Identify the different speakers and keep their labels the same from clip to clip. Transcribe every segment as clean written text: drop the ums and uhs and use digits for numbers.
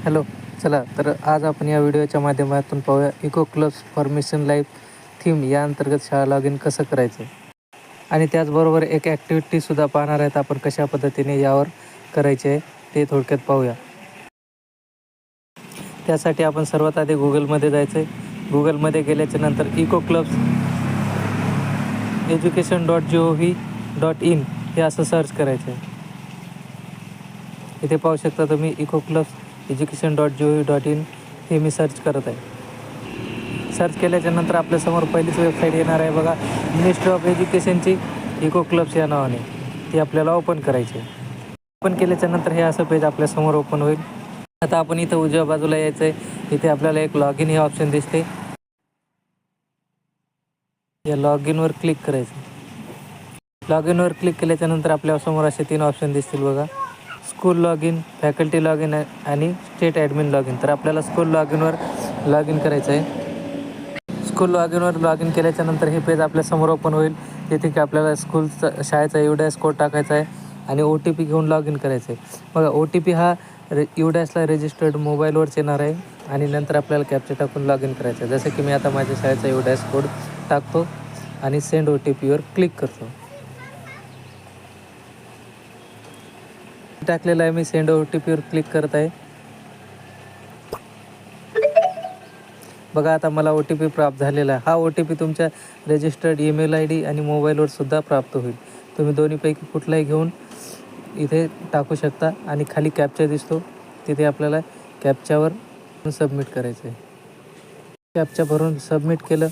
Speaker 1: Hello, चला तर आज आपण या व्हिडिओच्या माध्यमातून पाहूया eco clubs for mission life theme या अंतर्गत शाळा लॉग इन कसं करायचं आणि त्याचबरोबर एक ॲक्टिव्हिटीसुद्धा पाहणार आहेत आपण कशा पद्धतीने यावर करायचे आहे ते थोडक्यात पाहूया. त्यासाठी आपण सर्वात आधी गुगलमध्ये जायचं आहे. गुगलमध्ये गेल्याच्या नंतर इको क्लब्स education.gov.in हे असं सर्च करायचं आहे. इथे पाहू शकता तुम्ही इको क्लब्स education.gov.in हे मी सर्च करत आहे. सर्च केल्याच्या नंतर आपल्यासमोर पहिलीच वेबसाईट येणार आहे बघा, मिनिस्ट्री ऑफ एज्युकेशनची इको क्लब्स या नावाने. ती आपल्याला ओपन करायची आहे. ओपन केल्याच्या नंतर हे असं पेज आपल्यासमोर ओपन होईल. आता आपण इथं उजव्या बाजूला यायचं आहे. इथे आपल्याला एक लॉग इन हे ऑप्शन दिसते. या लॉग इनवर क्लिक करायचं. लॉग इनवर क्लिक केल्याच्या नंतर आपल्यासमोर असे 3 ऑप्शन दिसतील बघा, school log in, faculty log in आणि स्टेट ॲडमिन लॉग इन. तर आपल्याला स्कूल लॉग इनवर लॉग इन करायचं आहे. स्कूल लॉग इनवर लॉग इन केल्याच्या नंतर हे पेज आपल्यासमोर ओपन होईल. तिथे की आपल्याला शाळेचा UDAS कोड टाकायचा आहे आणि OTP घेऊन लॉग इन करायचं आहे. बघा OTP हा UDASला रजिस्टर्ड मोबाईलवरच येणार आहे आणि नंतर आपल्याला कॅप्चा टाकून लॉग इन करायचं आहे. जसं की मी आता माझ्या शाळेचा UDAS कोड टाकतो आणि सेंड OTPवर क्लिक करतो. टाकलेला आहे मी, सेंड OTPवर क्लिक करत आहे. बघा आता मला OTP प्राप्त झालेला आहे. हा OTP तुमच्या रजिस्टर्ड ईमेल ID आणि मोबाईलवर सुद्धा प्राप्त होईल. तुम्ही दोन्हीपैकी कुठलाही घेऊन इथे टाकू शकता आणि खाली कॅप्चा दिसतो, तिथे आपल्याला कॅप्चावर सबमिट करायचं आहे. कॅप्चा भरून सबमिट केलं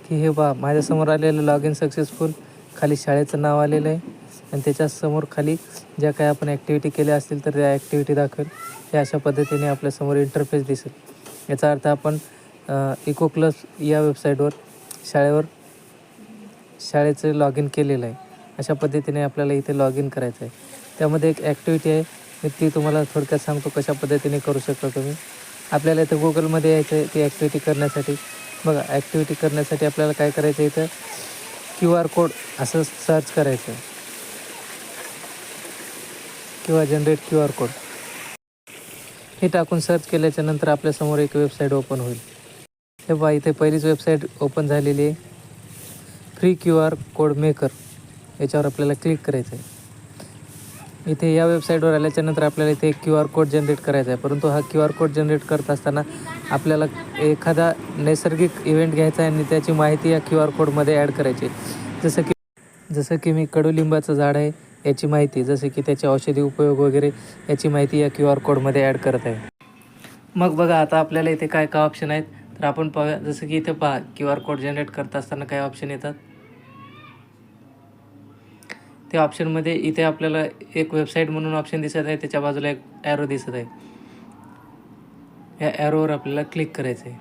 Speaker 1: की हे पहा माझ्यासमोर आलेलं लॉग इन सक्सेसफुल. खाली शाळेचं नाव आलेलं आहे आणि त्याच्यासमोर खाली ज्या काही आपण ॲक्टिव्हिटी केल्या असतील तर त्या ॲक्टिव्हिटी दाखवेल. हे अशा पद्धतीने आपल्यासमोर इंटरफेस दिसेल. याचा अर्थ आपण इको क्लब्स या वेबसाईटवर शाळेचं लॉग इन केलेलं आहे. अशा पद्धतीने आपल्याला इथे लॉग इन करायचं आहे. त्यामध्ये एक ॲक्टिव्हिटी आहे, मी ती तुम्हाला थोडक्यात सांगतो कशा पद्धतीने करू शकता तुम्ही. आपल्याला इथं गुगलमध्ये यायचं आहे ती ॲक्टिव्हिटी करण्यासाठी. बघा ॲक्टिव्हिटी करण्यासाठी आपल्याला काय करायचं आहे, इथं QR कोड असं सर्च करायचं किंवा जनरेट QR कोड हे टाकून सर्च केल्याच्या नंतर आपल्यासमोर एक वेबसाईट ओपन होईल. हे पहा इथे पहिलीच वेबसाईट ओपन झालेली आहे, फ्री QR कोड मेकर. याच्यावर आपल्याला क्लिक करायचं आहे. इथे या वेबसाईटवर आल्याच्या नंतर आपल्याला इथे एक QR कोड जनरेट करायचा आहे. परंतु हा QR कोड जनरेट करत असताना आपल्याला एखादा नैसर्गिक इव्हेंट घ्यायचा आहे आणि त्याची माहिती या QR कोडमध्ये ॲड करायची. जसं की मी कडुलिंबाचं झाड आहे याची माहिती, जसं की त्याचे औषधी उपयोग वगैरे याची माहिती या QR कोडमध्ये ॲड करत आहे. मग बघा आता आपल्याला इथे काय काय ऑप्शन आहेत तर आपण पाहूया. जसं की इथे पहा QR कोड जनरेट करत असताना काय ऑप्शन येतात. त्या ऑप्शनमध्ये इथे आपल्याला एक वेबसाईट म्हणून ऑप्शन दिसत आहे, त्याच्या बाजूला एक ॲरो दिसत आहे. या ॲरोवर आपल्याला क्लिक करायचं आहे.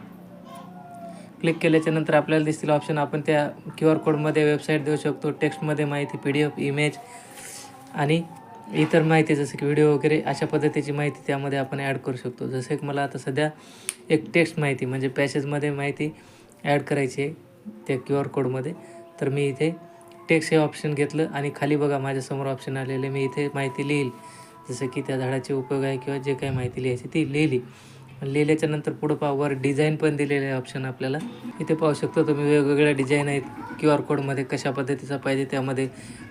Speaker 1: क्लिक केल्याच्या नंतर आपल्याला दिसतील ऑप्शन. आपण त्या QR कोडमध्ये वेबसाईट देऊ शकतो, टेक्स्टमध्ये माहिती, PDF, इमेज आणि इतर माहिती जसं की व्हिडिओ वगैरे अशा पद्धतीची माहिती त्यामध्ये आपण ॲड करू शकतो. जसं की मला आता सध्या एक टेक्स्ट माहिती म्हणजे पॅसेजमध्ये माहिती ॲड करायची आहे त्या QR कोडमध्ये. तर मी इथे टेक्स्ट हे ऑप्शन घेतलं आणि खाली बघा माझ्यासमोर ऑप्शन आलेले, मी इथे माहिती लिहील. जसं की त्या झाडाचे उपयोग आहे किंवा जे काही माहिती लिहायची ती लिहिली. लिहिल्याच्या नंतर पुढं पहा वर डिझाईन पण दिलेलं आहे ऑप्शन आपल्याला. इथे पाहू शकतो तुम्ही वेगवेगळ्या डिझाईन आहेत QR कोडमध्ये, कशा पद्धतीचा पाहिजे त्यामध्ये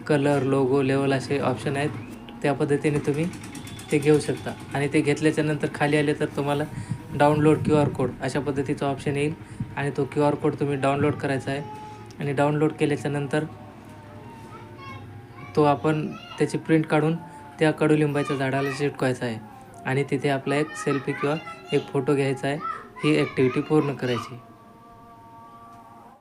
Speaker 1: कलर, लोगो, लेवल असे ऑप्शन आहेत. त्या पद्धतीने तुम्ही ते घेऊ शकता आणि ते घेतल्याच्या नंतर खाली आले तर तुम्हाला डाउनलोड QR कोड अशा पद्धतीचा ऑप्शन येईल आणि तो QR कोड तुम्ही डाउनलोड करायचा आहे आणि डाउनलोड केल्याच्या नंतर तो आपण त्याची प्रिंट काढून त्या कडुलिंबाच्या झाडाला चिटकवायचा आहे आणि तिथे आपला एक सेल्फी किंवा एक फोटो घ्यायचा आहे. ही ॲक्टिव्हिटी पूर्ण करायची.